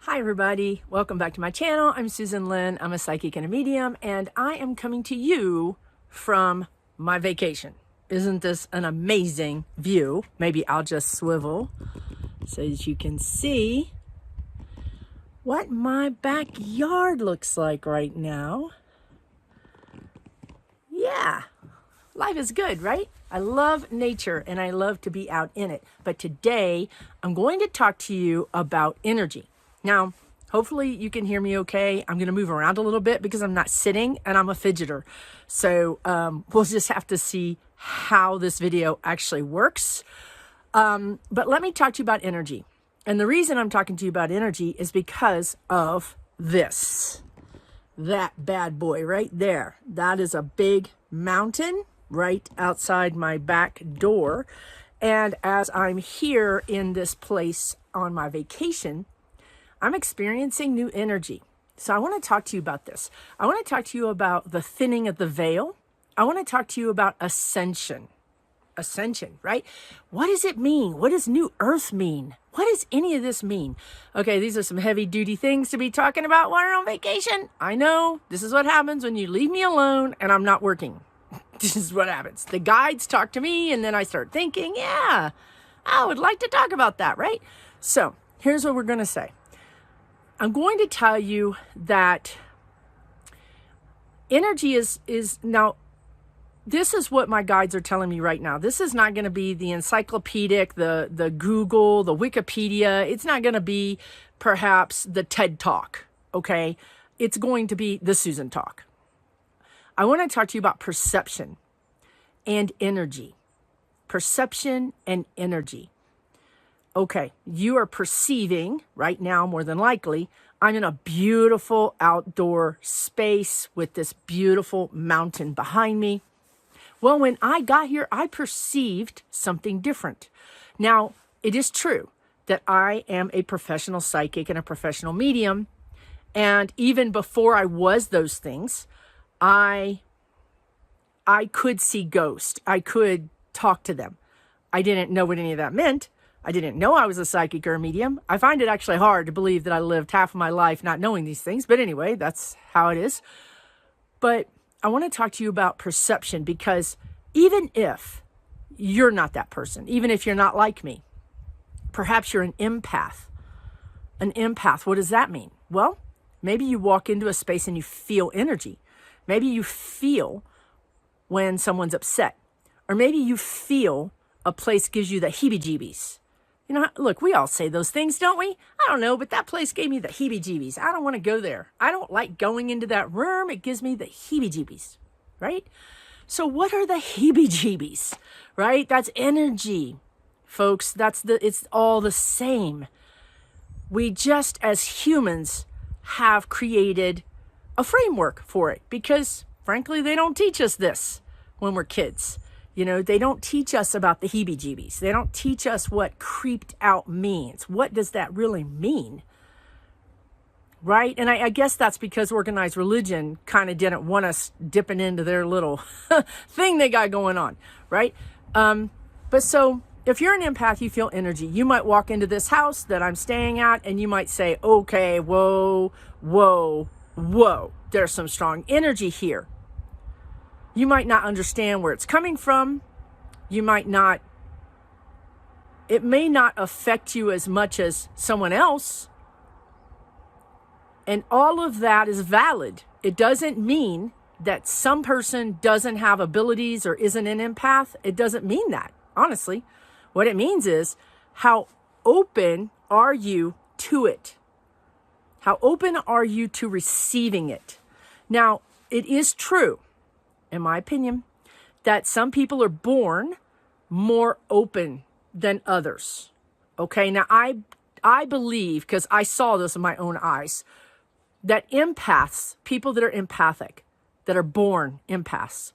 Hi everybody, welcome back to my channel. I'm Lynn. I'm a psychic and a medium, and I am coming to you from my vacation. Isn't this an amazing view? Maybe I'll just swivel so that you can see what my backyard looks like right now. Yeah, life is good, right? I love nature and I love to be out in it. But today I'm going to talk to you about energy. Now, hopefully you can hear me okay. I'm going to move around a little bit because I'm not sitting and I'm a fidgeter. So we'll just have to see how this video actually works. But let me talk to you about energy. And the reason I'm talking to you about energy is because of this. That bad boy right there. That is a big mountain right outside my back door. And as I'm here in this place on my vacation, I'm experiencing new energy. So I want to talk to you about this. I want to talk to you about the thinning of the veil. I want to talk to you about ascension. Ascension, right? What does it mean? What does New Earth mean? What does any of this mean? Okay, these are some heavy duty things to be talking about while you're on vacation. I know this is what happens when you leave me alone and I'm not working. This is what happens. The guides talk to me and then I start thinking, yeah, I would like to talk about that, right? So here's what we're going to say. I'm going to tell you that energy is now, this is what my guides are telling me right now. This is not going to be the encyclopedic, the Google, the Wikipedia. It's not going to be perhaps the TED Talk, okay? It's going to be the Susan Talk. I want to talk to you about perception and energy. Perception and energy. Okay, you are perceiving right now, more than likely, I'm in a beautiful outdoor space with this beautiful mountain behind me. Well, when I got here, I perceived something different. Now, it is true that I am a professional psychic and a professional medium. And even before I was those things, I could see ghosts. I could talk to them. I didn't know what any of that meant. I didn't know I was a psychic or a medium. I find it actually hard to believe that I lived half of my life not knowing these things. But anyway, that's how it is. But I want to talk to you about perception, because even if you're not that person, even if you're not like me, perhaps you're an empath. An empath, what does that mean? Well, maybe you walk into a space and you feel energy. Maybe you feel when someone's upset. Or maybe you feel a place gives you the heebie-jeebies. You know, look, we all say those things, don't we? I don't know, but that place gave me the heebie-jeebies. I don't want to go there. I don't like going into that room. It gives me the heebie-jeebies, right? So what are the heebie-jeebies, right? That's energy, folks. It's all the same. We just, as humans, have created a framework for it because, frankly, they don't teach us this when we're kids. You know, they don't teach us about the heebie-jeebies. They don't teach us what creeped out means. What does that really mean? Right? And I guess that's because organized religion kind of didn't want us dipping into their little thing they got going on. Right? But so if you're an empath, you feel energy. You might walk into this house that I'm staying at and you might say, okay, whoa, whoa, whoa. There's some strong energy here. You might not understand where it's coming from. You might not, it may not affect you as much as someone else. And all of that is valid. It doesn't mean that some person doesn't have abilities or isn't an empath. It doesn't mean that, honestly. What it means is, how open are you to it? How open are you to receiving it? Now, it is true, in my opinion, that some people are born more open than others. Okay, now I believe, because I saw this with my own eyes, that empaths, people that are empathic, that are born empaths,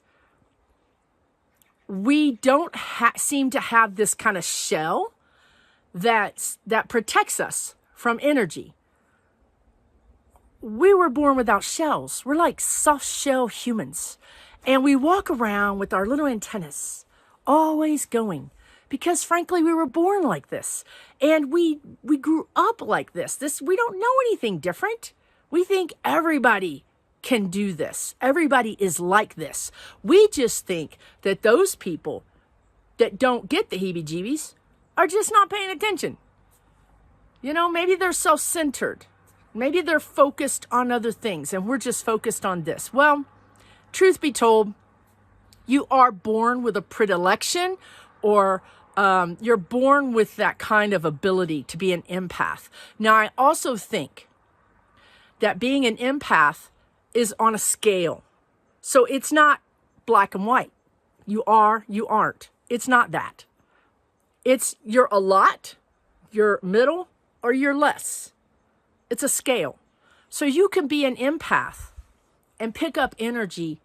we don't seem to have this kind of shell that protects us from energy. We were born without shells. We're like soft shell humans. And we walk around with our little antennas, always going, because frankly, we were born like this and we grew up like this. We don't know anything different. We think everybody can do this. Everybody is like this. We just think that those people that don't get the heebie-jeebies are just not paying attention. You know, maybe they're self-centered. Maybe they're focused on other things and we're just focused on this. Well, truth be told, you are born with a predilection or you're born with that kind of ability to be an empath. Now, I also think that being an empath is on a scale. So it's not black and white. You are, you aren't. It's not that. It's you're a lot, you're middle, or you're less. It's a scale. So you can be an empath and pick up energy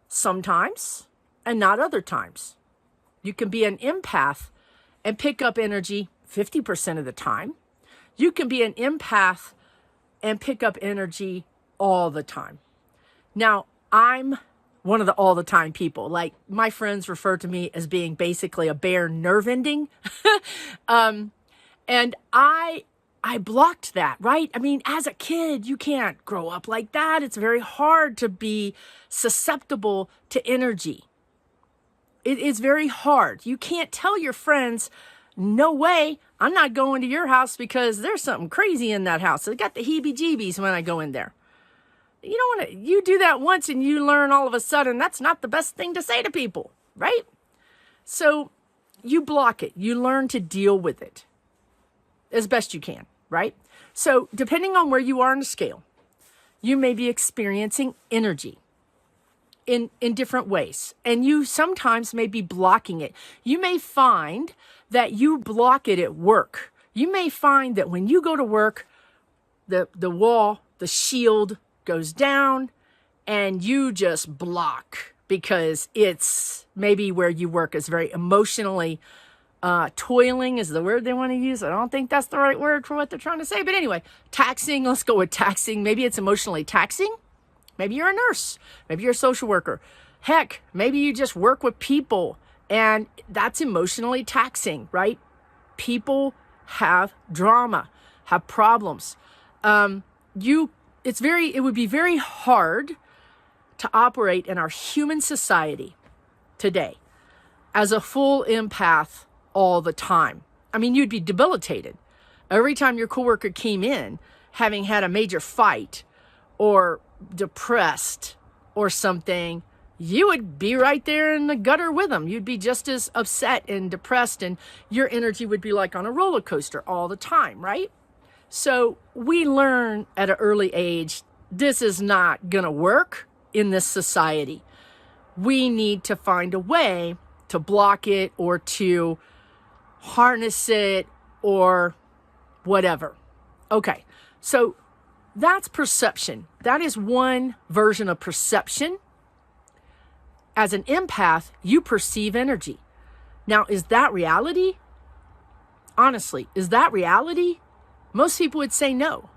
sometimes and not other times. You can be an empath and pick up energy 50% of the time. You can be an empath and pick up energy all the time. Now, I'm one of the all the time people. Like my friends refer to me as being basically a bare nerve ending. And I blocked that, right? I mean, as a kid, you can't grow up like that. It's very hard to be susceptible to energy. It is very hard. You can't tell your friends, no way, I'm not going to your house because there's something crazy in that house. I got the heebie-jeebies when I go in there. You don't want to, you do that once and you learn all of a sudden that's not the best thing to say to people, right? So you block it. You learn to deal with it as best you can, right? So depending on where you are on the scale, you may be experiencing energy in different ways. And you sometimes may be blocking it. You may find that you block it at work. You may find that when you go to work, the wall, the shield goes down and you just block because it's maybe where you work is very emotionally toiling is the word they want to use. I don't think that's the right word for what they're trying to say. But anyway, taxing, let's go with taxing. Maybe it's emotionally taxing. Maybe you're a nurse. Maybe you're a social worker. Heck, maybe you just work with people and that's emotionally taxing, right? People have drama, have problems. It would be very hard to operate in our human society today as a full empath all the time. I mean, you'd be debilitated. Every time your coworker came in, having had a major fight or depressed or something, you would be right there in the gutter with them. You'd be just as upset and depressed and your energy would be like on a roller coaster all the time, right? So we learn at an early age, this is not going to work in this society. We need to find a way to block it or to harness it or whatever. Okay, so that's perception. That is one version of perception. As an empath, you perceive energy. Now, is that reality? Honestly, is that reality? Most people would say no.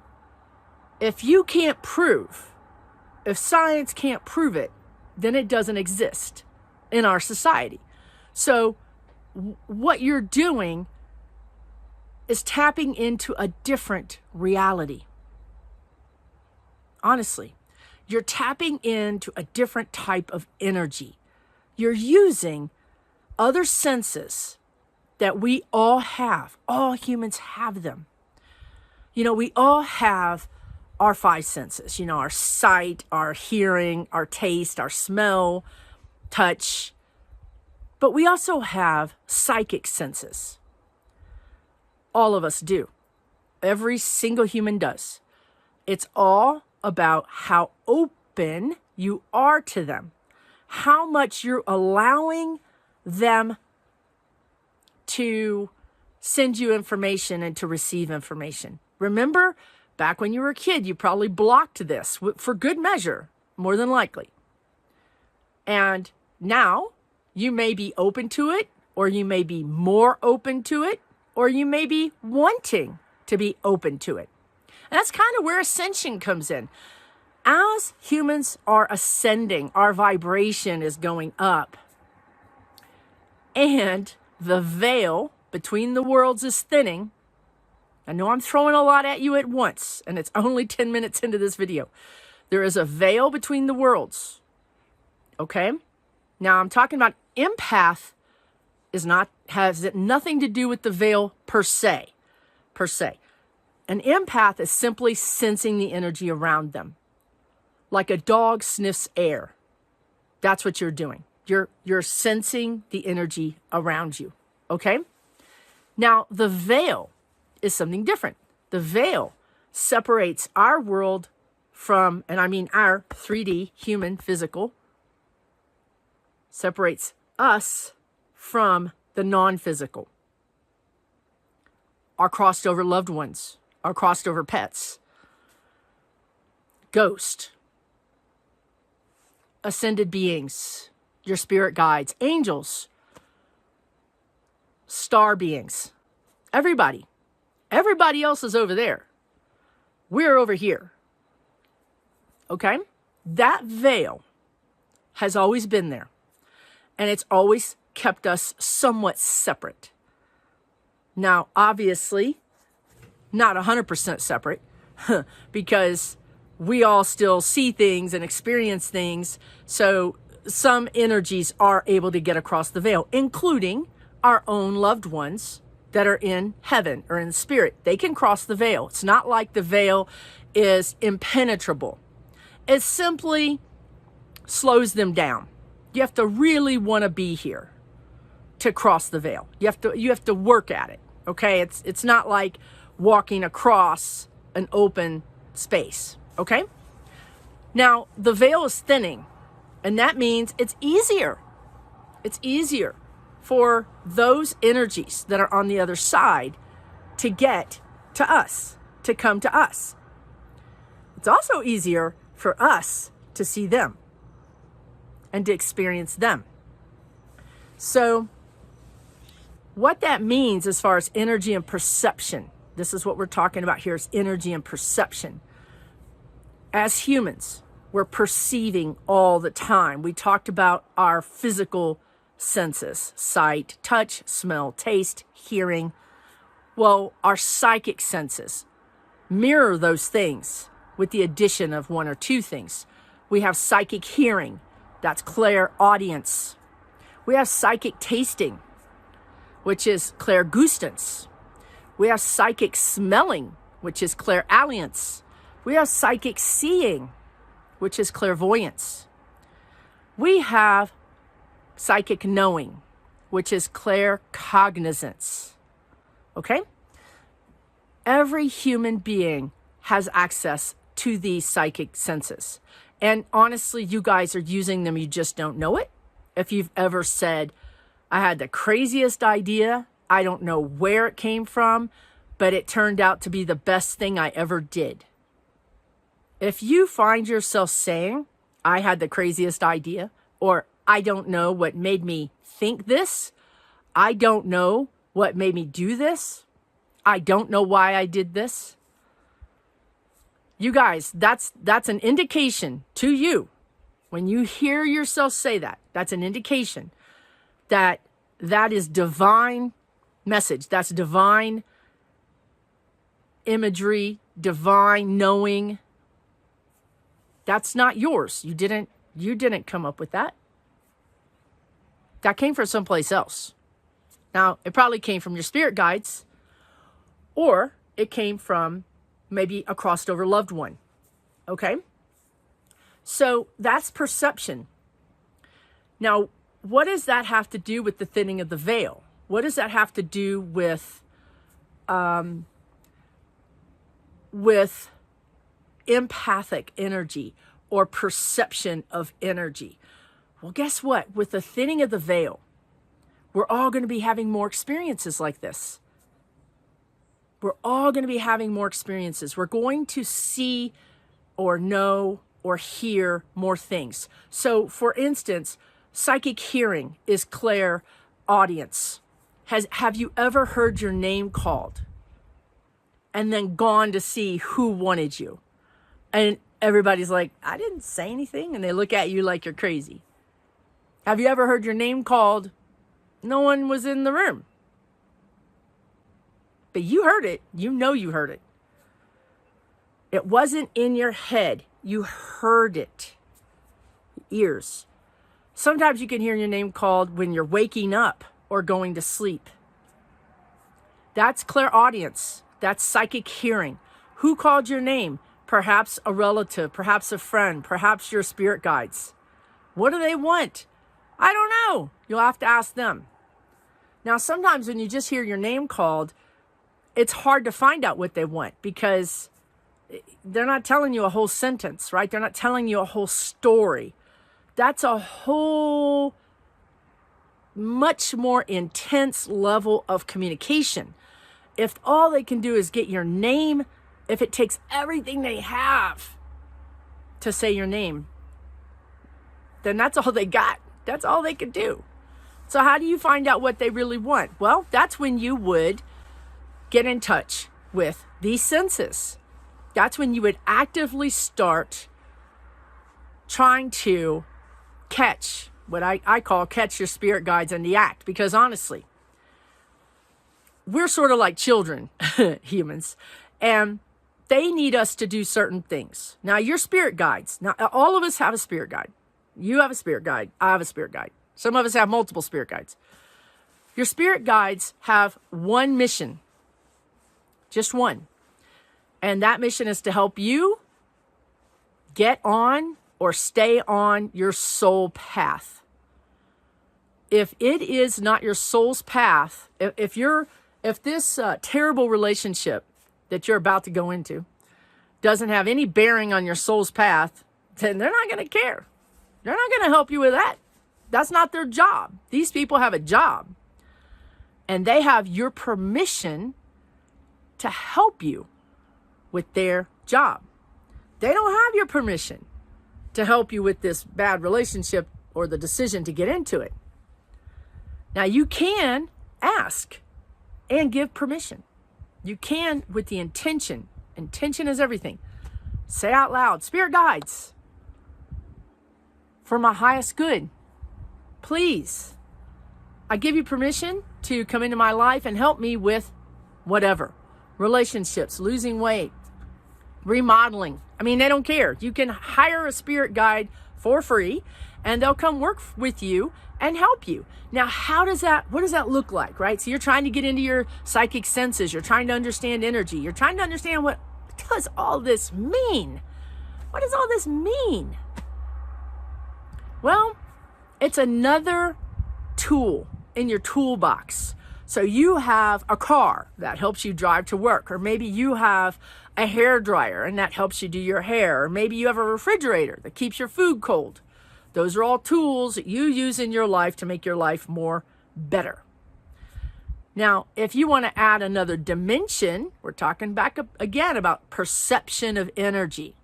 If you can't prove, if science can't prove it, then it doesn't exist in our society. So what you're doing is tapping into a different reality. Honestly, you're tapping into a different type of energy. You're using other senses that we all have. All humans have them. You know, we all have our five senses, you know, our sight, our hearing, our taste, our smell, touch. But we also have psychic senses. All of us do. Every single human does. It's all about how open you are to them, how much you're allowing them to send you information and to receive information. Remember, back when you were a kid, you probably blocked this for good measure, more than likely. And now you may be open to it, or you may be more open to it, or you may be wanting to be open to it. And that's kind of where ascension comes in. As humans are ascending, our vibration is going up. And the veil between the worlds is thinning. I know I'm throwing a lot at you at once, and it's only 10 minutes into this video. There is a veil between the worlds. Okay? Now I'm talking about empath has nothing to do with the veil per se. An empath is simply sensing the energy around them. Like a dog sniffs air. That's what you're doing. You're sensing the energy around you. Okay? Now, the veil is something different. The veil separates our world from, and I mean our 3D, human, physical, separates us from the non-physical. Our crossed over loved ones, our crossed over pets, ghost, ascended beings, your spirit guides, angels, star beings, everybody. Everybody else is over there. We're over here. Okay? That veil has always been there. And it's always kept us somewhat separate. Now, obviously, not 100% separate, because we all still see things and experience things. So some energies are able to get across the veil, including our own loved ones that are in heaven or in spirit. They can cross the veil. It's not like the veil is impenetrable. It simply slows them down. You have to really want to be here to cross the veil. You have to work at it. Okay? It's not like walking across an open space. Okay? Now, the veil is thinning, and that means it's easier. It's easier for those energies that are on the other side to get to us, to come to us. It's also easier for us to see them and to experience them. So what that means as far as energy and perception, this is what we're talking about here, is energy and perception. As humans, we're perceiving all the time. We talked about our physical senses, sight, touch, smell, taste, hearing. Well, our psychic senses mirror those things with the addition of one or two things. We have psychic hearing, that's clairaudience. We have psychic tasting, which is clairgustance. We have psychic smelling, which is clairalience. We have psychic seeing, which is clairvoyance. We have psychic knowing, which is claircognizance. Okay? Every human being has access to these psychic senses. And honestly, you guys are using them, you just don't know it. If you've ever said, I had the craziest idea, I don't know where it came from, but it turned out to be the best thing I ever did. If you find yourself saying, I had the craziest idea, or I don't know what made me think this, I don't know what made me do this, I don't know why I did this. You guys, that's an indication to you. When you hear yourself say that, that's an indication that that is divine message. That's divine imagery, divine knowing. That's not yours. You didn't come up with that. That came from someplace else. Now, it probably came from your spirit guides, or it came from maybe a crossed over loved one. Okay? So that's perception. Now, what does that have to do with the thinning of the veil? What does that have to do with empathic energy or perception of energy? Well, guess what? With the thinning of the veil, we're all going to be having more experiences like this. We're all going to be having more experiences. We're going to see or know or hear more things. So, for instance, psychic hearing is clairaudience. Have you ever heard your name called and then gone to see who wanted you? And everybody's like, I didn't say anything. And they look at you like you're crazy. Have you ever heard your name called No one was in the room. But you heard it. You know you heard it. It wasn't in your head. You heard it. Ears. Sometimes you can hear your name called when you're waking up or going to sleep. That's clairaudience. That's psychic hearing. Who called your name? Perhaps a relative, perhaps a friend, perhaps your spirit guides. What do they want? I don't know. You'll have to ask them. Now, sometimes when you just hear your name called, it's hard to find out what they want because they're not telling you a whole sentence, right? They're not telling you a whole story. That's a whole much more intense level of communication. If all they can do is get your name, if it takes everything they have to say your name, then that's all they got. That's all they can do. So how do you find out what they really want? Well, that's when you would get in touch with these senses. That's when you would actively start trying to catch what I call catch your spirit guides in the act. Because honestly, we're sort of like children, humans, and they need us to do certain things. Now, your spirit guides, now all of us have a spirit guide. You have a spirit guide. I have a spirit guide. Some of us have multiple spirit guides. Your spirit guides have one mission, just one. And that mission is to help you get on or stay on your soul path. If it is not your soul's path, if this terrible relationship that you're about to go into doesn't have any bearing on your soul's path, then they're not going to care. They're not going to help you with that. That's not their job. These people have a job, and they have your permission to help you with their job. They don't have your permission to help you with this bad relationship or the decision to get into it. Now, you can ask and give permission. You can with the intention. Intention is everything. Say out loud, spirit guides, for my highest good, please, I give you permission to come into my life and help me with whatever. Relationships, losing weight, remodeling. I mean, they don't care. You can hire a spirit guide for free and they'll come work with you and help you. Now, what does that look like, right? So you're trying to get into your psychic senses. You're trying to understand energy. You're trying to understand what does all this mean? What does all this mean? Well, it's another tool in your toolbox. So you have a car that helps you drive to work, or maybe you have a hair dryer and that helps you do your hair, or maybe you have a refrigerator that keeps your food cold. Those are all tools that you use in your life to make your life more better. Now, if you want to add another dimension, we're talking back up again about perception of energy.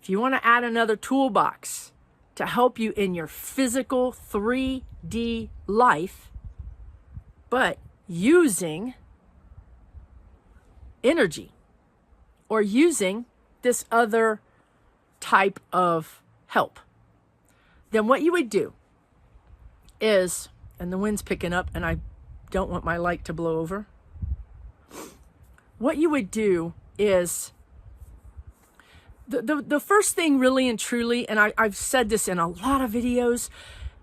If you want to add another toolbox to help you in your physical 3D life, but using energy or using this other type of help, then what you would do is, and the wind's picking up and I don't want my light to blow over. What you would do is, the first thing really and truly, and I've said this in a lot of videos,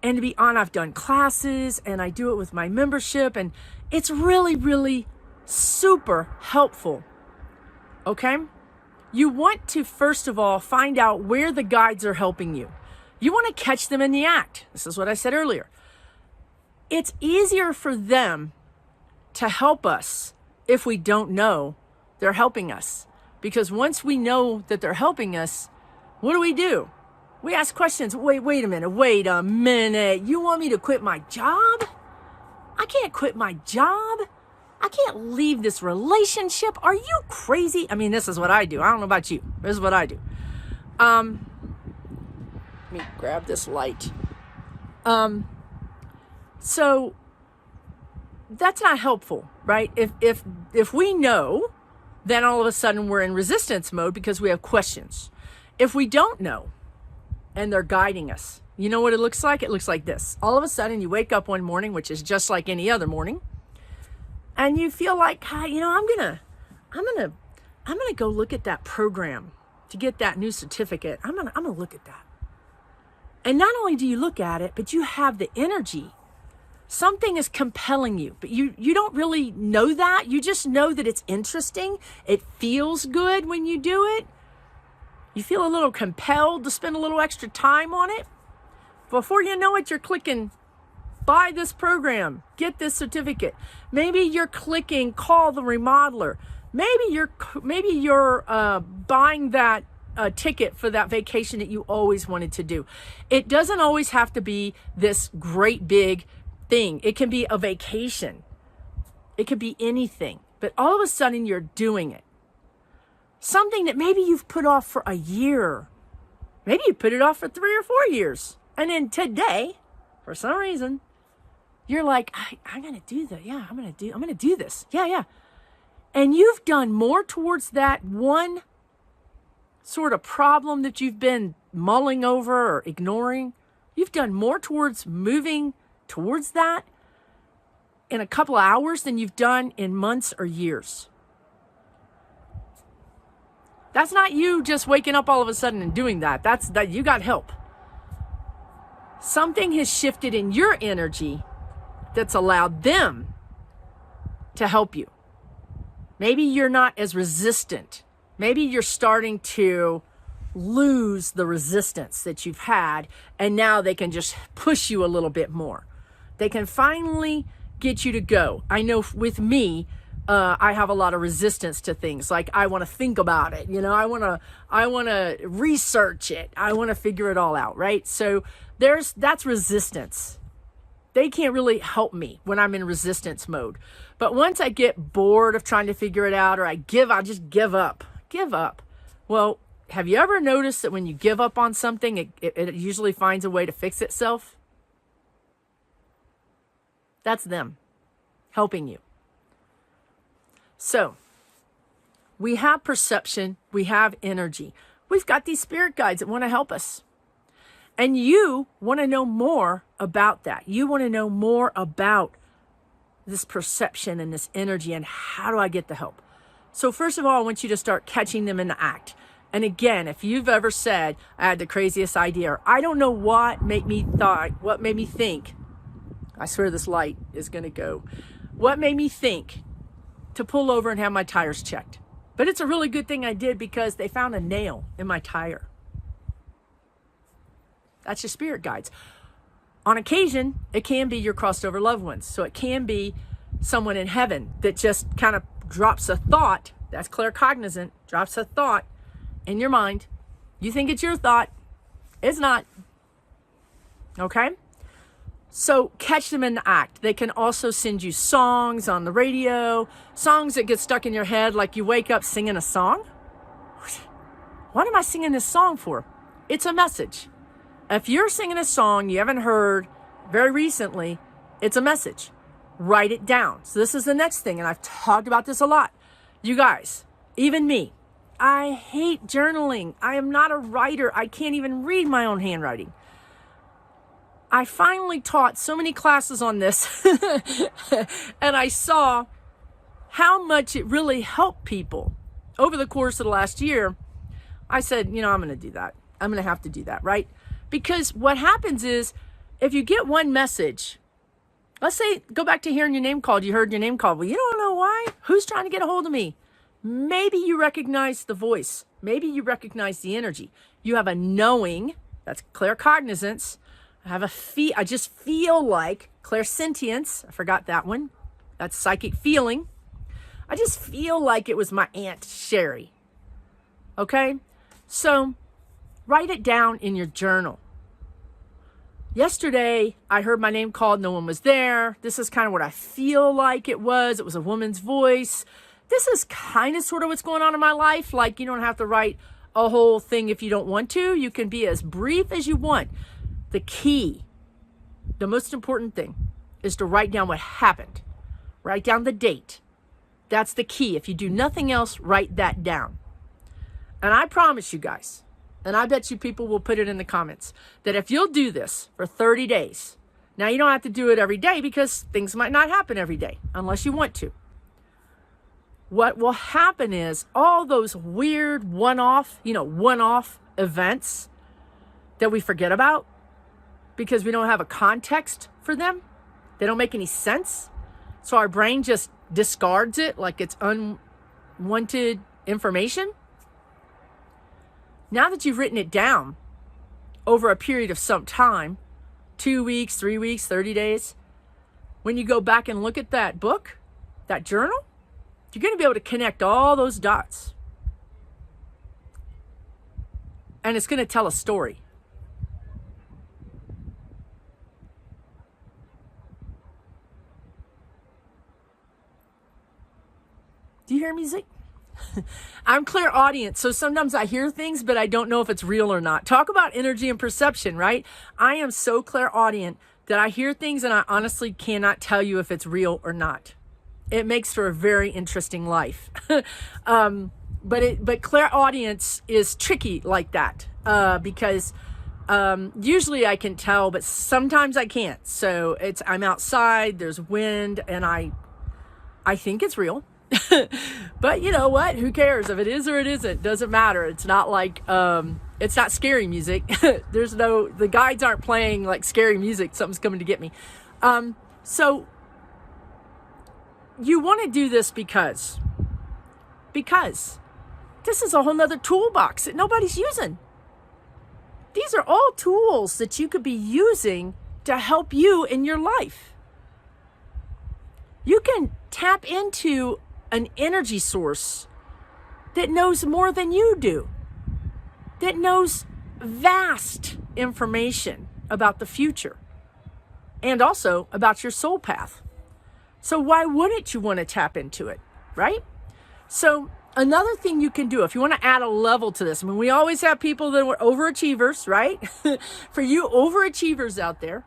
and to be honest, I've done classes and I do it with my membership, and it's really, really super helpful. Okay? You want to, first of all, find out where the guides are helping you. You want to catch them in the act. This is what I said earlier. It's easier for them to help us if we don't know they're helping us. Because once we know that they're helping us, what do? We ask questions. Wait a minute. You want me to quit my job? I can't quit my job. I can't leave this relationship. Are you crazy? I mean, this is what I do. I don't know about you. This is what I do. Let me grab this light. So that's not helpful, right? If we know, then all of a sudden we're in resistance mode because we have questions. If we don't know and they're guiding us, You know what it looks like? It looks like this. All of a sudden you wake up one morning, which is just like any other morning, and you feel like, "Hi, you know, I'm gonna go look at that program to get that new certificate. I'm gonna look at that." And not only do you look at it, but you have the energy. Something is compelling you, but you don't really know that. You just know that it's interesting. It feels good when you do it. You feel a little compelled to spend a little extra time on it. Before you know it, you're clicking, buy this program, get this certificate. Maybe you're clicking, call the remodeler. Maybe you're buying that ticket for that vacation that you always wanted to do. It doesn't always have to be this great big thing. It can be a vacation. It could be anything. But all of a sudden you're doing it. Something that maybe you've put off for a year. Maybe you put it off for 3 or 4 years. And then today, for some reason, you're like, I'm going to do that. Yeah, I'm going to do this. Yeah. And you've done more towards that one sort of problem that you've been mulling over or ignoring. You've done more towards moving towards that in a couple of hours than you've done in months or years. That's not you just waking up all of a sudden and doing that. That's that you got help. Something has shifted in your energy that's allowed them to help you. Maybe you're not as resistant. Maybe you're starting to lose the resistance that you've had, and now they can just push you a little bit more. They can finally get you to go. I know with me, I have a lot of resistance to things. Like I want to think about it. You know, I want to research it. I want to figure it all out. Right. So that's resistance. They can't really help me when I'm in resistance mode. But once I get bored of trying to figure it out, or I just give up. Well, have you ever noticed that when you give up on something, it usually finds a way to fix itself? That's them helping you. So we have perception, we have energy. We've got these spirit guides that want to help us. And you want to know more about that. You want to know more about this perception and this energy, and how do I get the help? So first of all, I want you to start catching them in the act. And again, if you've ever said, I had the craziest idea, or I don't know what made me think, I swear this light is going to go. What made me think to pull over and have my tires checked? But it's a really good thing I did, because they found a nail in my tire. That's your spirit guides. On occasion, it can be your crossed over loved ones. So it can be someone in heaven that just kind of drops a thought. That's claircognizant. Drops a thought in your mind. You think it's your thought. It's not. Okay? So catch them in the act. They can also send you songs on the radio, songs that get stuck in your head, like you wake up singing a song. What am I singing this song for? It's a message. If you're singing a song you haven't heard very recently, it's a message. Write it down. So this is the next thing, and I've talked about this a lot. You guys, even me, I hate journaling. I am not a writer. I can't even read my own handwriting. I finally taught so many classes on this and I saw how much it really helped people over the course of the last year. I said, I'm going to do that. I'm going to have to do that, right? Because what happens is, if you get one message, let's say, go back to hearing your name called. You heard your name called. Well, you don't know why. Who's trying to get a hold of me? Maybe you recognize the voice. Maybe you recognize the energy. You have a knowing. That's claircognizance. I just feel like clairsentience. I forgot that one. That's psychic feeling. I just feel like it was my Aunt Sherry. Okay? So write it down in your journal. Yesterday, I heard my name called. No one was there. This is kind of what I feel like it was. It was a woman's voice. This is kind of sort of what's going on in my life. Like, you don't have to write a whole thing if you don't want to. You can be as brief as you want. The key, the most important thing, is to write down what happened. Write down the date. That's the key. If you do nothing else, write that down. And I promise you guys, and I bet you people will put it in the comments, that if you'll do this for 30 days, now you don't have to do it every day because things might not happen every day unless you want to. What will happen is all those weird one-off events that we forget about because we don't have a context for them. They don't make any sense. So our brain just discards it like it's unwanted information. Now that you've written it down over a period of some time, 2 weeks, 3 weeks, 30 days, when you go back and look at that book, that journal, you're going to be able to connect all those dots. And it's going to tell a story. Do you hear music? I'm clairaudient, so sometimes I hear things, but I don't know if it's real or not. Talk about energy and perception, right? I am so clairaudient that I hear things and I honestly cannot tell you if it's real or not. It makes for a very interesting life. But clairaudience is tricky like that because usually I can tell, but sometimes I can't. So I'm outside, there's wind, and I think it's real. But you know what? Who cares if it is or it isn't? Doesn't matter. It's not like it's not scary music. The guides aren't playing like scary music. Something's coming to get me. So you want to do this because this is a whole nother toolbox that nobody's using. These are all tools that you could be using to help you in your life. You can tap into an energy source that knows more than you do, that knows vast information about the future and also about your soul path. So why wouldn't you want to tap into it, right? So another thing you can do, if you want to add a level to this, I mean, we always have people that were overachievers, right? For you overachievers out there,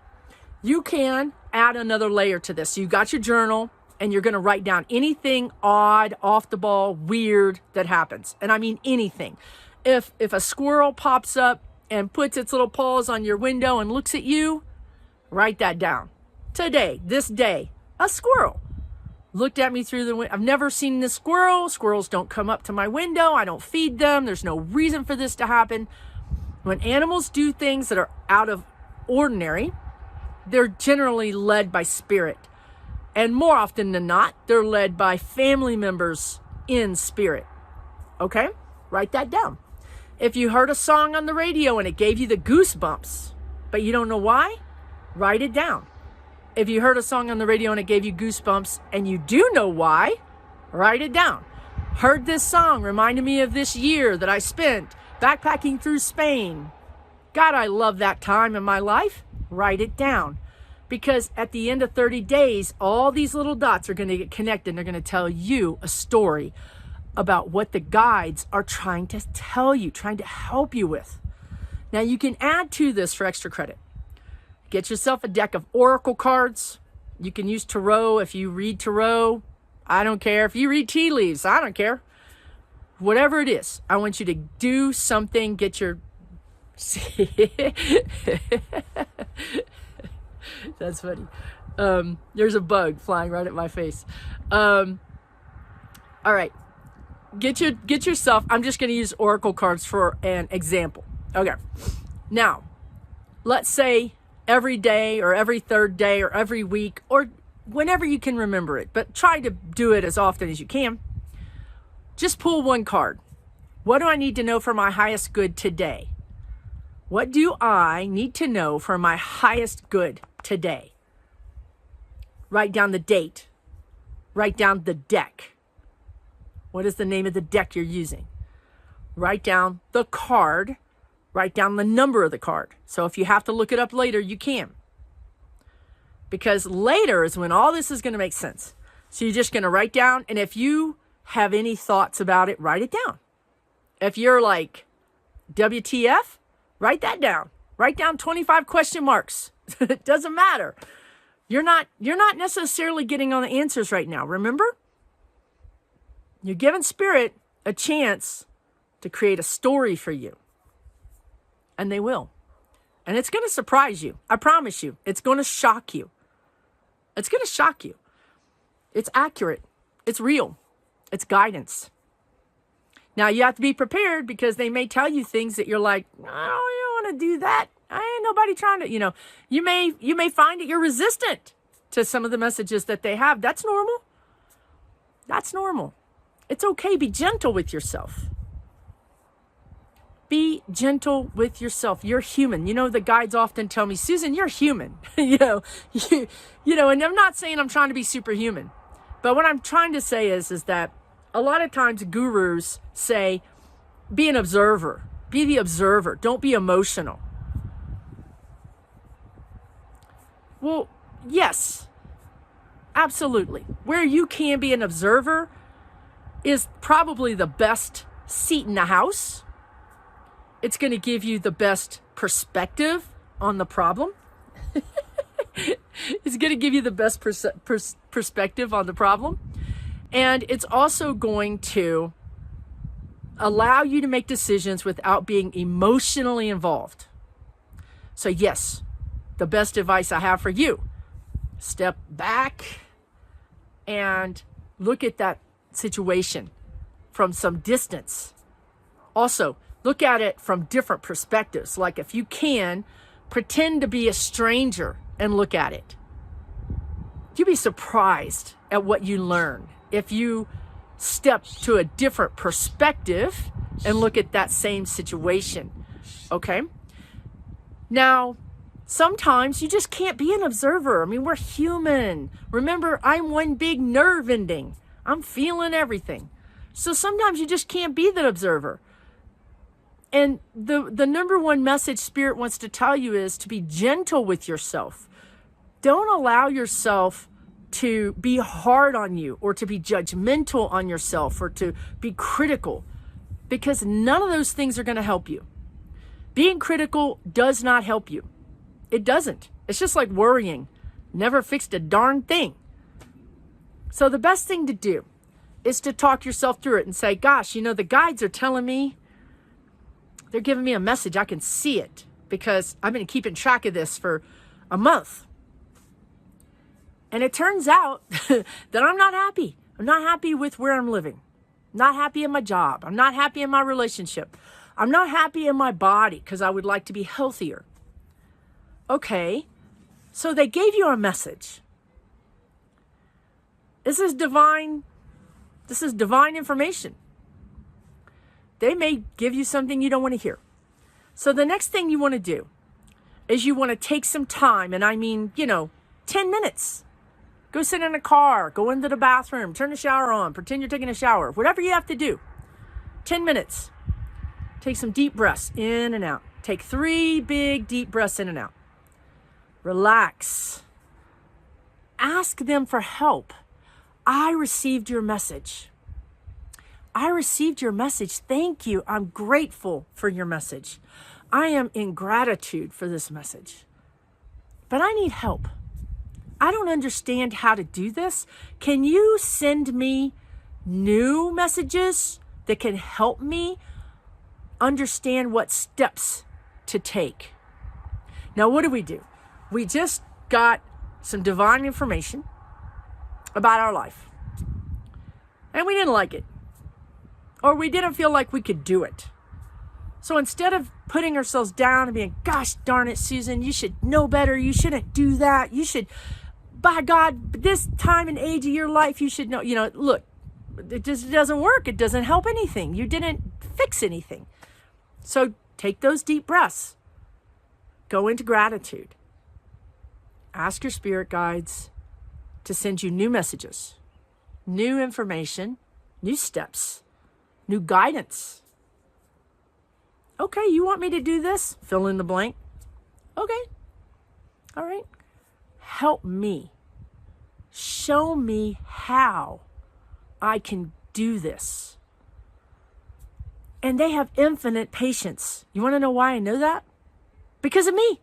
you can add another layer to this. So you got your journal, and you're going to write down anything odd, off the ball, weird that happens. And I mean anything. If a squirrel pops up and puts its little paws on your window and looks at you, write that down. Today, this day, a squirrel looked at me through the window. I've never seen this squirrel. Squirrels don't come up to my window. I don't feed them. There's no reason for this to happen. When animals do things that are out of ordinary, they're generally led by spirit. And more often than not, they're led by family members in spirit. Okay? Write that down. If you heard a song on the radio and it gave you the goosebumps, but you don't know why, write it down. If you heard a song on the radio and it gave you goosebumps and you do know why, write it down. Heard this song, reminded me of this year that I spent backpacking through Spain. God, I love that time in my life. Write it down. Because at the end of 30 days, all these little dots are going to get connected and they're going to tell you a story about what the guides are trying to tell you, trying to help you with. Now, you can add to this for extra credit. Get yourself a deck of oracle cards. You can use tarot if you read tarot. I don't care. If you read tea leaves, I don't care. Whatever it is, I want you to do something, get your... That's funny. There's a bug flying right at my face. All right. Get yourself, I'm just going to use oracle cards for an example. Okay. Now, let's say every day or every third day or every week or whenever you can remember it, but try to do it as often as you can. Just pull one card. What do I need to know for my highest good today? What do I need to know for my highest good today? Write down the date. Write down the deck. What is the name of the deck you're using? Write down the card. Write down the number of the card. So if you have to look it up later, you can. Because later is when all this is going to make sense. So you're just going to write down, and if you have any thoughts about it, write it down. If you're like, WTF? Write that down. Write down 25 question marks. It doesn't matter. You're not necessarily getting all the answers right now. Remember? You're giving spirit a chance to create a story for you. And they will. And it's going to surprise you. I promise you. It's going to shock you. It's going to shock you. It's accurate. It's real. It's guidance. Now, you have to be prepared because they may tell you things that you're like, I don't want to do that. I ain't nobody trying to, you may find that you're resistant to some of the messages that they have. That's normal. That's normal. It's okay. Be gentle with yourself. Be gentle with yourself. You're human. The guides often tell me, Susan, you're human. And I'm not saying I'm trying to be superhuman, but what I'm trying to say is that a lot of times gurus say, be an observer. Be the observer. Don't be emotional. Well, yes, absolutely. Where you can be an observer is probably the best seat in the house. It's going to give you the best perspective on the problem. It's going to give you the best perspective on the problem. And it's also going to allow you to make decisions without being emotionally involved. So yes, the best advice I have for you, step back and look at that situation from some distance. Also, look at it from different perspectives. Like if you can, pretend to be a stranger and look at it. You'd be surprised at what you learn if you step to a different perspective and look at that same situation. Okay? Now, sometimes you just can't be an observer. I mean, we're human. Remember, I'm one big nerve ending. I'm feeling everything. So sometimes you just can't be the observer. And the number one message Spirit wants to tell you is to be gentle with yourself. Don't allow yourself to be hard on you or to be judgmental on yourself or to be critical, because none of those things are going to help you. Being critical does not help you. It doesn't. It's just like worrying. Never fixed a darn thing. So the best thing to do is to talk yourself through it and say, gosh, the guides are telling me, they're giving me a message. I can see it because I've been keeping track of this for a month. And it turns out that I'm not happy. I'm not happy with where I'm living. I'm not happy in my job. I'm not happy in my relationship. I'm not happy in my body because I would like to be healthier. Okay, so they gave you a message. This is divine information. They may give you something you don't want to hear. So the next thing you want to do is you want to take some time, and I mean, 10 minutes. Go sit in a car, go into the bathroom, turn the shower on, pretend you're taking a shower, whatever you have to do. 10 minutes. Take some deep breaths in and out. Take 3 big deep breaths in and out. Relax. Ask them for help. I received your message. I received your message. Thank you. I'm grateful for your message. I am in gratitude for this message. But I need help. I don't understand how to do this. Can you send me new messages that can help me understand what steps to take? Now, what do? We just got some divine information about our life, and we didn't like it, or we didn't feel like we could do it. So instead of putting ourselves down and being, gosh darn it, Susan, you should know better. You shouldn't do that. You should, by God, this time and age of your life, you should know, look, it just doesn't work. It doesn't help anything. You didn't fix anything. So take those deep breaths. Go into gratitude. Ask your spirit guides to send you new messages, new information, new steps, new guidance. Okay, you want me to do this? Fill in the blank. Okay. All right. Help me. Show me how I can do this. And they have infinite patience. You want to know why I know that? Because of me.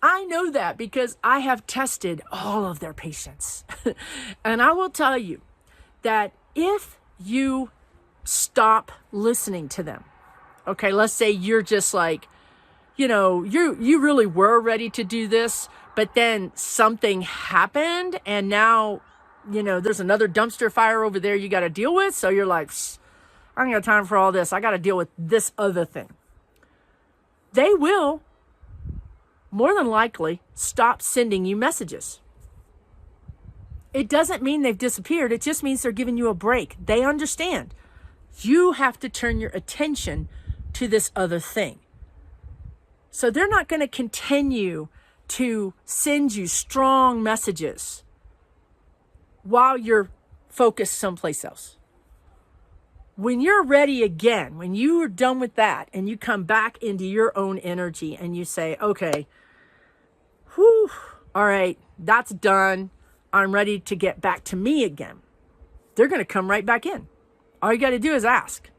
I know that because I have tested all of their patience. And I will tell you that if you stop listening to them, Okay, let's say you're just like, you really were ready to do this, but then something happened and now, there's another dumpster fire over there you got to deal with. So you're like, I don't got time for all this. I got to deal with this other thing. They will more than likely stop sending you messages. It doesn't mean they've disappeared. It just means they're giving you a break. They understand. You have to turn your attention to this other thing. So they're not going to continue to send you strong messages while you're focused someplace else. When you're ready again, when you are done with that and you come back into your own energy and you say, okay, whew, all right, that's done. I'm ready to get back to me again. They're going to come right back in. All you got to do is ask.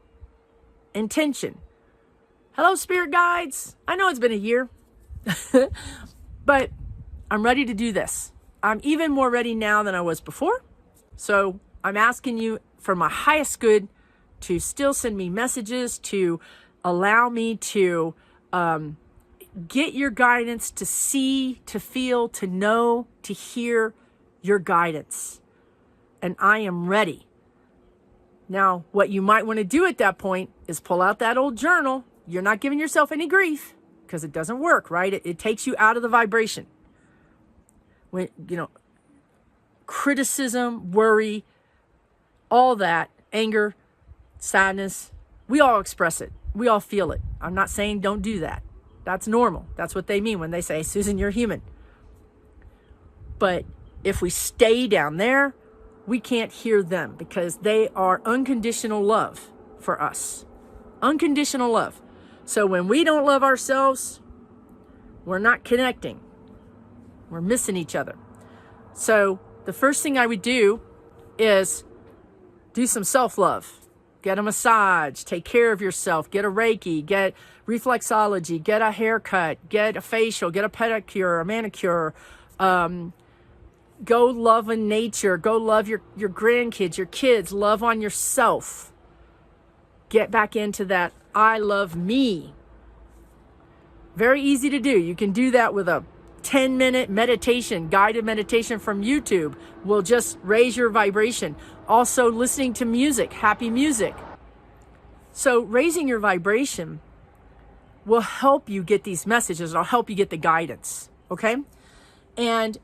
Intention. Hello, spirit guides. I know it's been a year, but I'm ready to do this. I'm even more ready now than I was before. So I'm asking you for my highest good to still send me messages, to allow me to get your guidance, to see, to feel, to know, to hear your guidance. And I am ready. Now, what you might want to do at that point is pull out that old journal. You're not giving yourself any grief because it doesn't work, right? It takes you out of the vibration. When, criticism, worry, all that, anger, sadness, we all express it. We all feel it. I'm not saying don't do that. That's normal. That's what they mean when they say, Susan, you're human. But if we stay down there, we can't hear them because they are unconditional love for us. Unconditional love. So when we don't love ourselves, we're not connecting. We're missing each other. So the first thing I would do is do some self-love. Get a massage, take care of yourself, get a Reiki, get reflexology, get a haircut, get a facial, get a pedicure, a manicure. Go love in nature. Go love your grandkids, your kids. Love on yourself. Get back into that I love me. Very easy to do. You can do that with a 10-minute meditation, guided meditation from YouTube. Will just raise your vibration. Also listening to music, happy music. So raising your vibration will help you get these messages. It'll help you get the guidance. Okay? And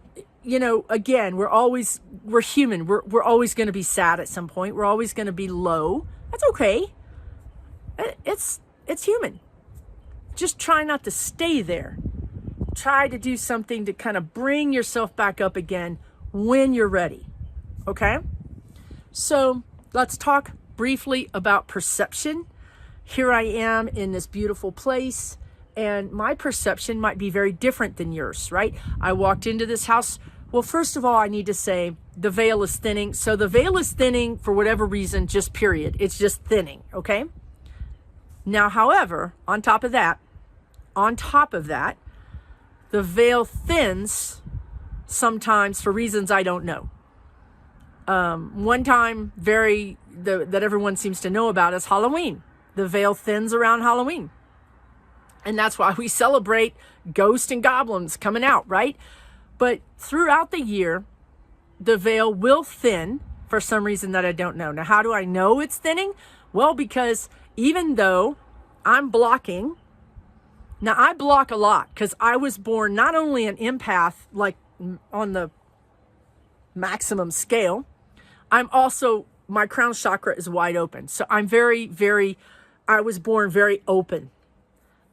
again, we're human. We're always going to be sad at some point. We're always going to be low. That's okay. It's human. Just try not to stay there. Try to do something to kind of bring yourself back up again when you're ready. Okay? So let's talk briefly about perception. Here I am in this beautiful place, and my perception might be very different than yours, right? I walked into this house. Well, first of all, I need to say the veil is thinning. So the veil is thinning for whatever reason, just period. It's just thinning, okay? Now, however, on top of that, the veil thins sometimes for reasons I don't know. One time that everyone seems to know about is Halloween. The veil thins around Halloween. And that's why we celebrate ghosts and goblins coming out, right? But throughout the year, the veil will thin for some reason that I don't know. Now, how do I know it's thinning? Well, because even though I'm blocking, now I block a lot because I was born not only an empath, like on the maximum scale, I'm also, my crown chakra is wide open. So I'm I was born very open.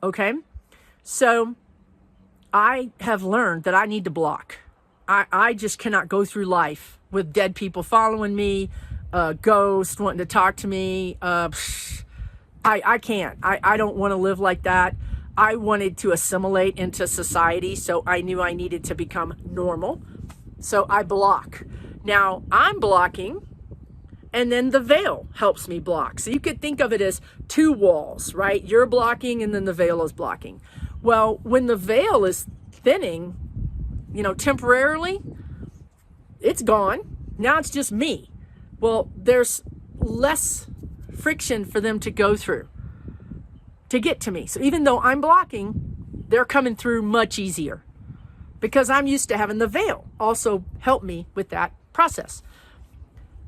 Okay? So I have learned that I need to block. I just cannot go through life with dead people following me, ghosts wanting to talk to me. I can't. I don't want to live like that. I wanted to assimilate into society, so I knew I needed to become normal. So I block. Now I'm blocking, and then the veil helps me block. So you could think of it as two walls, right? You're blocking, and then the veil is blocking. Well, when the veil is thinning, temporarily, it's gone. Now it's just me. Well, there's less friction for them to go through. to get to me. So even though I'm blocking, they're coming through much easier because I'm used to having the veil also help me with that process.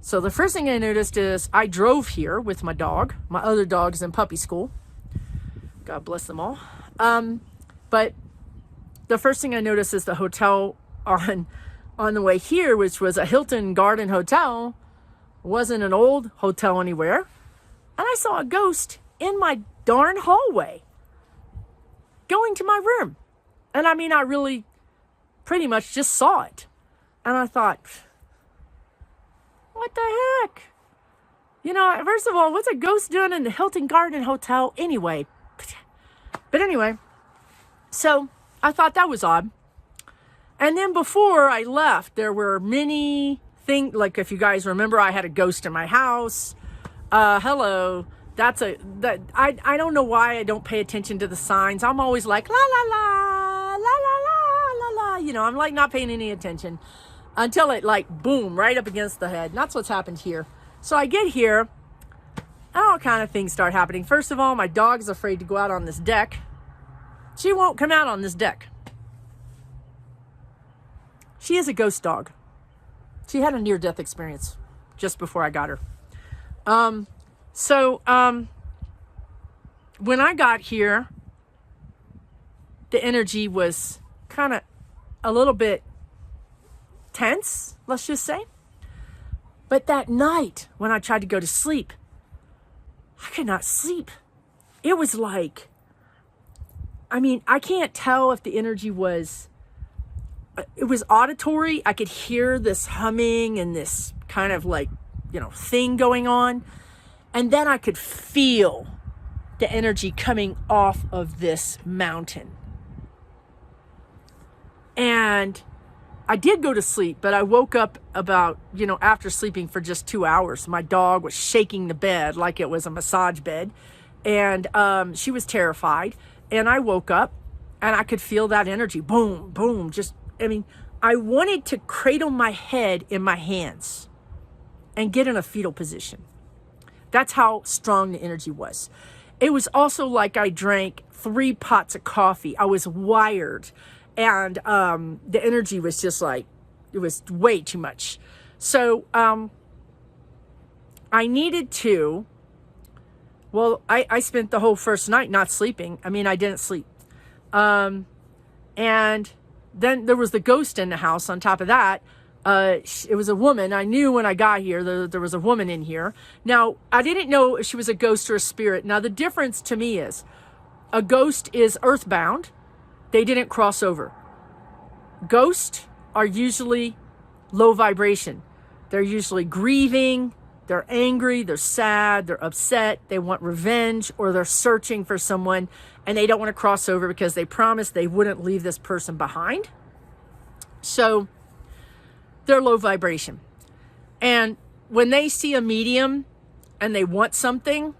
So the first thing I noticed is I drove here with my dog. My other dog's in puppy school. God bless them all. But the first thing I noticed is the hotel on the way here, which was a Hilton Garden Hotel, wasn't an old hotel anywhere. And I saw a ghost in my darn hallway going to my room. And I mean, I really pretty much just saw it. And I thought, what the heck? You know, first of all, what's a ghost doing in the Hilton Garden Hotel anyway? But anyway, so I thought that was odd. And then before I left, there were many things, like if you guys remember, I had a ghost in my house. Hello. I don't know why I don't pay attention to the signs. I'm always like, la, la, la, la, la, la, la, la. You know, I'm like not paying any attention until it like, boom, right up against the head. And that's what's happened here. So I get here, and all kind of things start happening. First of all, my dog's afraid to go out on this deck. She won't come out on this deck. She is a ghost dog. She had a near-death experience just before I got her. When I got here, the energy was kind of a little bit tense, let's just say. But that night, when I tried to go to sleep, I could not sleep. It was like, I mean, I can't tell if the energy was, it was auditory. I could hear this humming and this kind of like, you know, thing going on. And then I could feel the energy coming off of this mountain. And I did go to sleep, but I woke up about, you know, after sleeping for just 2 hours. My dog was shaking the bed like it was a massage bed. And she was terrified. And I woke up and I could feel that energy. Boom, boom. Just, I mean, I wanted to cradle my head in my hands and get in a fetal position. That's how strong the energy was. It was also like I drank 3 pots of coffee. I was wired. And the energy was just like, it was way too much. So I needed to, well, I spent the whole first night not sleeping. I mean, I didn't sleep. And then there was the ghost in the house on top of that. It was a woman. I knew when I got here there was a woman in here. Now, I didn't know if she was a ghost or a spirit. Now, the difference to me is a ghost is earthbound. They didn't cross over. Ghosts are usually low vibration. They're usually grieving. They're angry. They're sad. They're upset. They want revenge, or they're searching for someone and they don't want to cross over because they promised they wouldn't leave this person behind. So they're low vibration. And when they see a medium and they want something,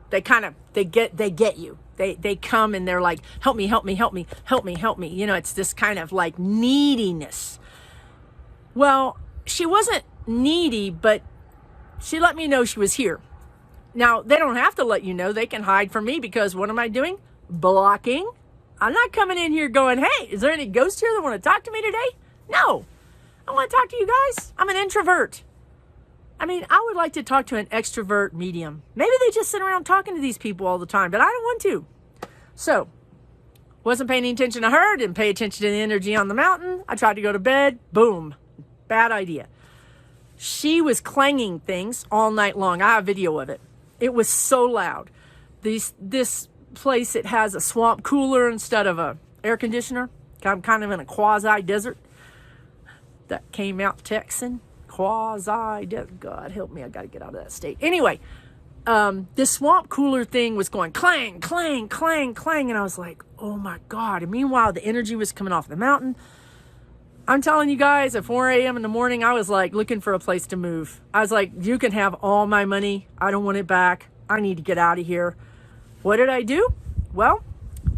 they get you. They come and they're like, help me, help me, help me, help me, help me. You know, it's this kind of like neediness. Well, she wasn't needy, but she let me know she was here. Now, they don't have to let you know. They can hide from me because what am I doing? Blocking. I'm not coming in here going, hey, is there any ghosts here that want to talk to me today? No. I want to talk to you guys. I'm an introvert. I mean, I would like to talk to an extrovert medium. Maybe they just sit around talking to these people all the time, but I don't want to. So, wasn't paying any attention to her, didn't pay attention to the energy on the mountain. I tried to go to bed. Boom. Bad idea. She was clanging things all night long. I have video of it. It was so loud. This place, it has a swamp cooler instead of a air conditioner. I'm kind of in a quasi desert. That came out Texan. God help me, I got to get out of that state. Anyway, this swamp cooler thing was going clang, clang, clang, clang. And I was like, oh my God. And meanwhile, the energy was coming off the mountain. I'm telling you guys, at 4 a.m. in the morning, I was like looking for a place to move. I was like, you can have all my money. I don't want it back. I need to get out of here. What did I do? Well,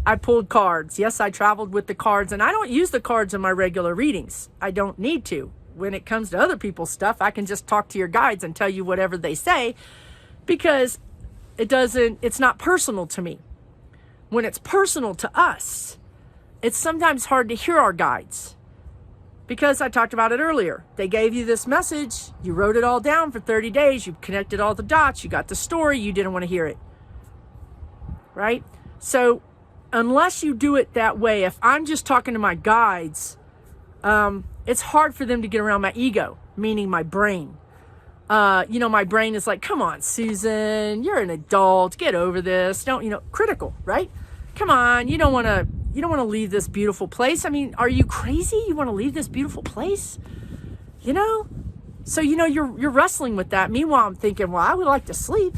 I pulled cards. Yes, I traveled with the cards, and I don't use the cards in my regular readings. I don't need to. When it comes to other people's stuff, I can just talk to your guides and tell you whatever they say because it's not personal to me. when it's personal to us, it's sometimes hard to hear our guides. Because I talked about it earlier. They gave you this message. You wrote it all down for 30 days. You connected all the dots. You got the story. You didn't want to hear it. Right? So unless you do it that way, if I'm just talking to my guides, it's hard for them to get around my ego, meaning my brain. My brain is like, come on, Susan, you're an adult. Get over this. Critical, right? Come on. You don't want to leave this beautiful place. I mean, are you crazy? You want to leave this beautiful place? So, you're wrestling with that. Meanwhile, I'm thinking, well, I would like to sleep,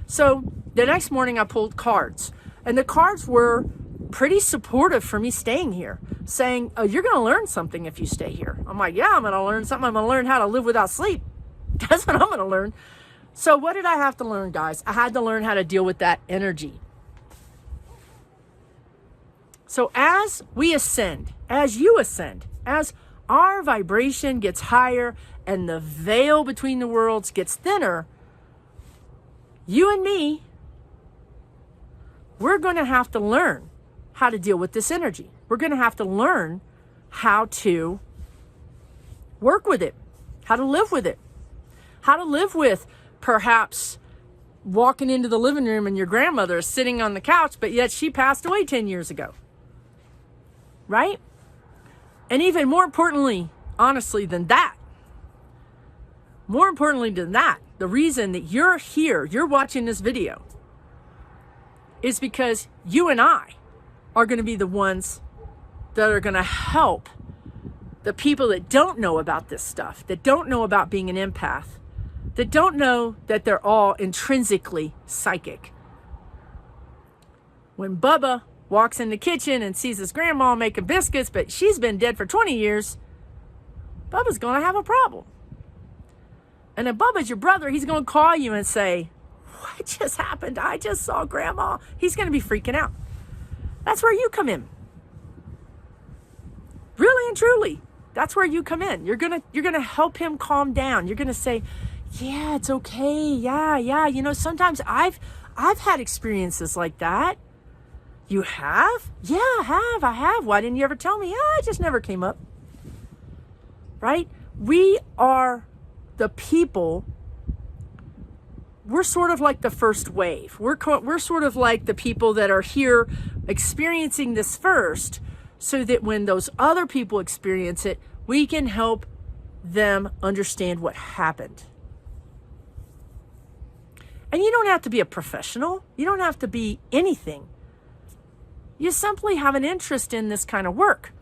So the next morning I pulled cards, and the cards were pretty supportive for me staying here, saying, oh, you're going to learn something if you stay here. I'm like, yeah, I'm going to learn something. I'm going to learn how to live without sleep. That's what I'm going to learn. So what did I have to learn, guys? I had to learn how to deal with that energy. So as we ascend, as you ascend, as our vibration gets higher and the veil between the worlds gets thinner, you and me, we're going to have to learn how to deal with this energy. We're going to have to learn how to work with it, how to live with it, how to live with perhaps walking into the living room and your grandmother is sitting on the couch, but yet she passed away 10 years ago. Right? And even more importantly, honestly, than that, the reason that you're here, you're watching this video, is because you and I are going to be the ones that are going to help the people that don't know about this stuff, that don't know about being an empath, that don't know that they're all intrinsically psychic. When Bubba walks in the kitchen and sees his grandma making biscuits, but she's been dead for 20 years, Bubba's going to have a problem. And if Bubba's your brother, he's going to call you and say, what just happened? I just saw grandma. He's going to be freaking out. That's where you come in. Really and truly, that's where you come in. You're going to help him calm down. You're going to say, yeah, it's okay. Yeah. Sometimes I've had experiences like that. You have? Yeah, I have. Why didn't you ever tell me? Yeah, it just never came up. Right? We are the people. We're sort of like the first wave. We're sort of like the people that are here experiencing this first, so that when those other people experience it, we can help them understand what happened. And you don't have to be a professional. You don't have to be anything. You simply have an interest in this kind of work.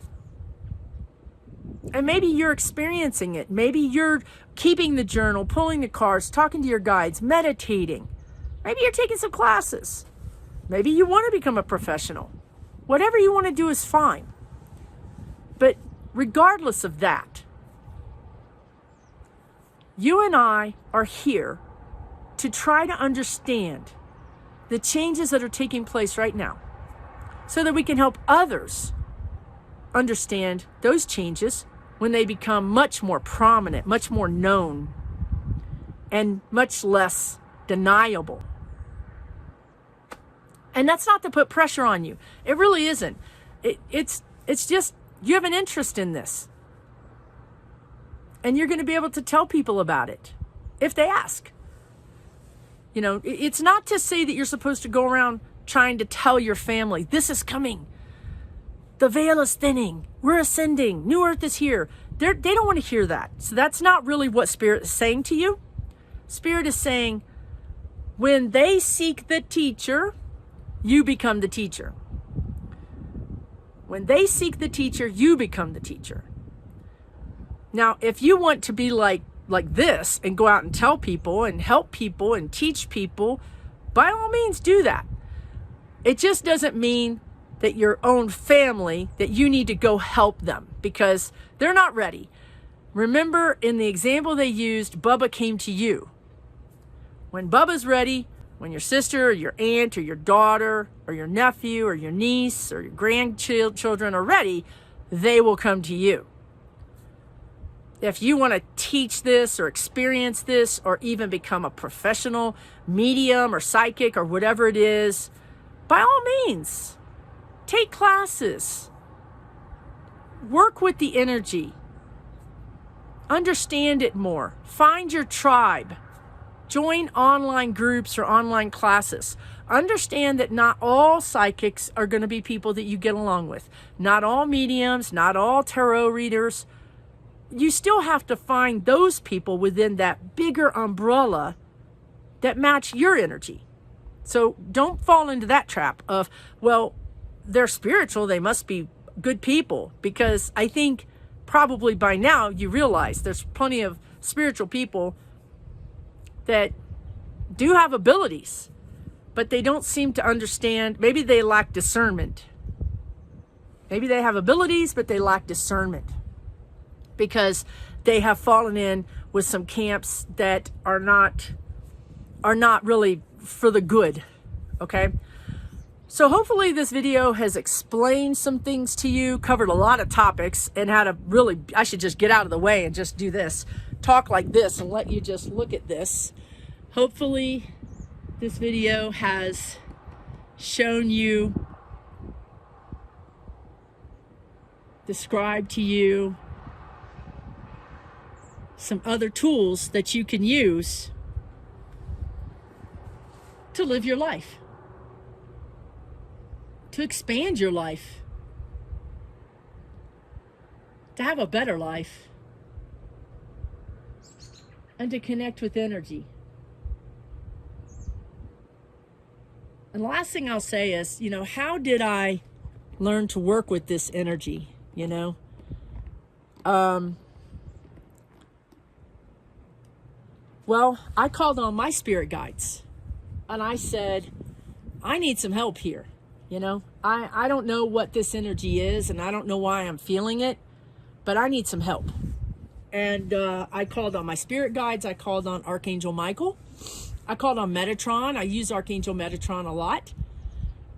And maybe you're experiencing it. Maybe you're keeping the journal, pulling the cards, talking to your guides, meditating. Maybe you're taking some classes. Maybe you want to become a professional. Whatever you want to do is fine. But regardless of that, you and I are here to try to understand the changes that are taking place right now, so that we can help others understand those changes when they become much more prominent, much more known, and much less deniable. And that's not to put pressure on you. It really isn't. It's just you have an interest in this. And you're going to be able to tell people about it if they ask. It's not to say that you're supposed to go around trying to tell your family, this is coming. The veil is thinning. We're ascending. New Earth is here. They don't want to hear that. So that's not really what Spirit is saying to you. Spirit is saying, when they seek the teacher, you become the teacher. When they seek the teacher, you become the teacher. Now, if you want to be like this and go out and tell people and help people and teach people, by all means do that. It just doesn't mean that your own family, that you need to go help them because they're not ready. Remember, in the example they used, Bubba came to you. When Bubba's ready, when your sister or your aunt or your daughter or your nephew or your niece or your grandchildren are ready, they will come to you. If you want to teach this or experience this or even become a professional medium or psychic or whatever it is, by all means, take classes, work with the energy, understand it more, find your tribe, join online groups or online classes. Understand that not all psychics are going to be people that you get along with. Not all mediums, not all tarot readers. You still have to find those people within that bigger umbrella that match your energy. So don't fall into that trap of, well, they're spiritual, they must be good people. Because I think probably by now you realize there's plenty of spiritual people that do have abilities, but they don't seem to understand. Maybe they lack discernment. Maybe they have abilities, but they lack discernment because they have fallen in with some camps that are not really for the good. Okay. So hopefully this video has explained some things to you, covered a lot of topics, and had a really, I should just get out of the way and just do this, talk like this and let you just look at this. Hopefully this video has shown you, described to you some other tools that you can use to live your life, to expand your life, to have a better life, and to connect with energy. And the last thing I'll say is, how did I learn to work with this energy? Well, I called on my spirit guides and I said, I need some help here. I don't know what this energy is and I don't know why I'm feeling it, but I need some help. And I called on my spirit guides. I called on Archangel Michael. I called on Metatron. I use Archangel Metatron a lot.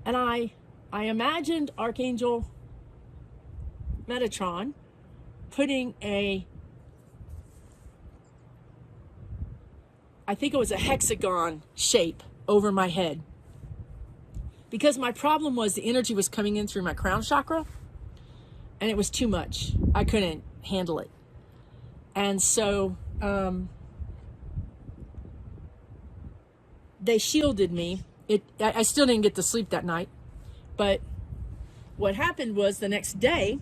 And I imagined Archangel Metatron putting I think it was a hexagon shape over my head. Because my problem was the energy was coming in through my crown chakra and it was too much. I couldn't handle it. And so they shielded me. I still didn't get to sleep that night. But what happened was the next day,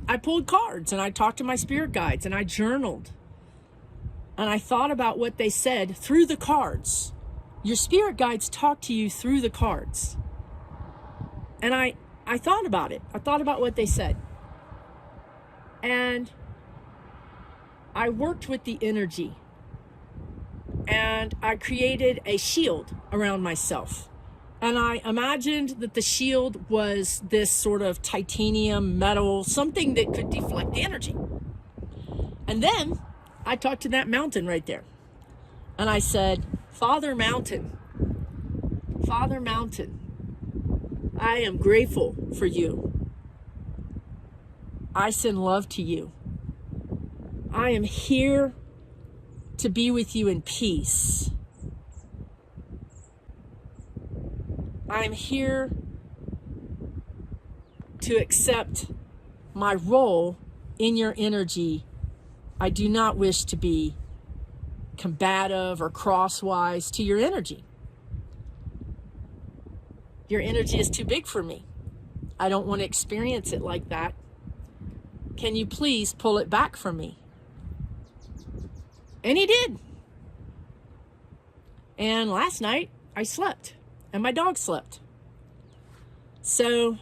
I pulled cards and I talked to my spirit guides and I journaled. And I thought about what they said through the cards. Your spirit guides talk to you through the cards. And I thought about it. I thought about what they said. And I worked with the energy. And I created a shield around myself. And I imagined that the shield was this sort of titanium metal, something that could deflect the energy. And then I talked to that mountain right there. And I said, Father Mountain, I am grateful for you. I send love to you. I am here to be with you in peace. I'm here to accept my role in your energy. I do not wish to be combative or crosswise to your energy. Your energy is too big for me. I don't want to experience it like that. Can you please pull it back from me? And he did. And last night I slept and my dog slept. So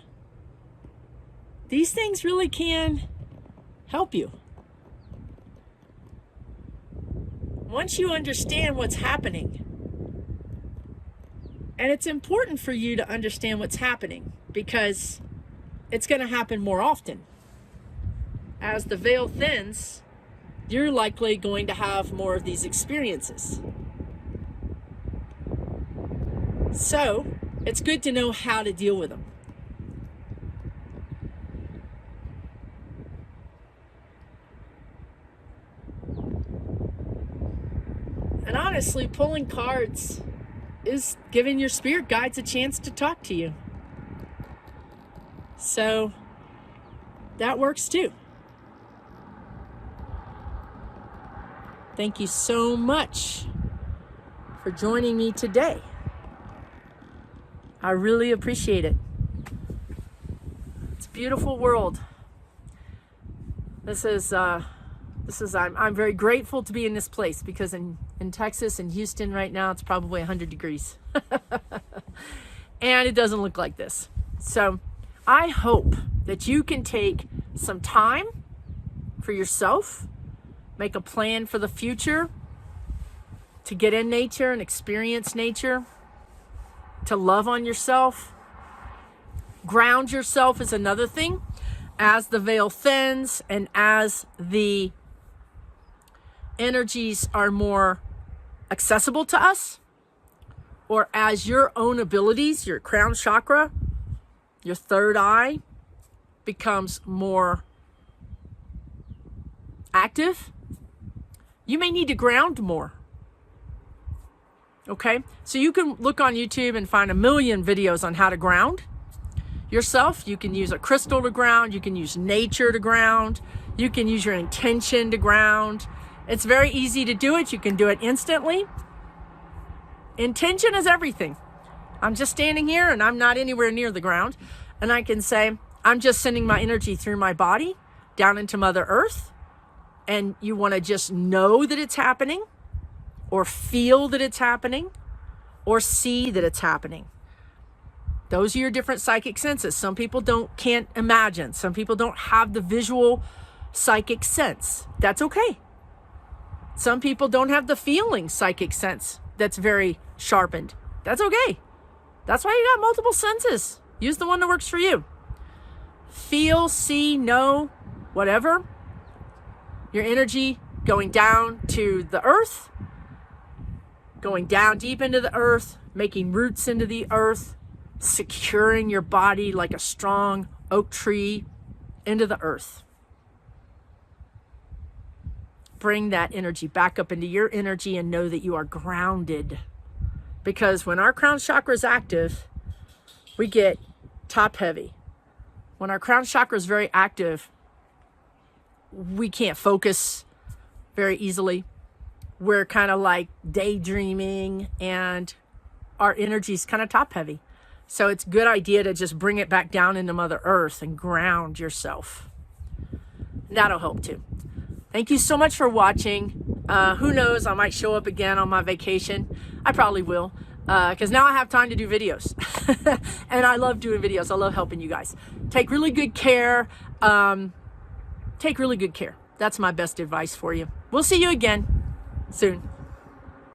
these things really can help you. Once you understand what's happening, and it's important for you to understand what's happening because it's going to happen more often. As the veil thins, you're likely going to have more of these experiences. So it's good to know how to deal with them. And honestly, pulling cards is giving your spirit guides a chance to talk to you. So that works too. Thank you so much for joining me today. I really appreciate it. It's a beautiful world. I'm very grateful to be in this place, because in Texas and Houston right now, it's probably 100 degrees. And it doesn't look like this. So I hope that you can take some time for yourself, make a plan for the future, to get in nature and experience nature, to love on yourself. Ground yourself is another thing. As the veil thins and as the energies are more accessible to us, or as your own abilities, your crown chakra, your third eye, becomes more active, you may need to ground more. Okay? So you can look on YouTube and find a million videos on how to ground yourself. You can use a crystal to ground. You can use nature to ground. You can use your intention to ground. It's very easy to do it. You can do it instantly. Intention is everything. I'm just standing here and I'm not anywhere near the ground. And I can say, I'm just sending my energy through my body down into Mother Earth. And you want to just know that it's happening, or feel that it's happening, or see that it's happening. Those are your different psychic senses. Some people can't imagine. Some people don't have the visual psychic sense. That's okay. Some people don't have the feeling psychic sense that's very sharpened. That's okay. That's why you got multiple senses. Use the one that works for you. Feel, see, know, whatever. Your energy going down to the earth, going down deep into the earth, making roots into the earth, securing your body like a strong oak tree into the earth. Bring that energy back up into your energy and know that you are grounded. Because when our crown chakra is active, we get top heavy. When our crown chakra is very active, we can't focus very easily. We're kind of like daydreaming, and our energy is kind of top heavy. So it's a good idea to just bring it back down into Mother Earth and ground yourself. That'll help too. Thank you so much for watching. Who knows, I might show up again on my vacation. I probably will, because now I have time to do videos. And I love doing videos. I love helping you guys. Take really good care. Take really good care. That's my best advice for you. We'll see you again soon.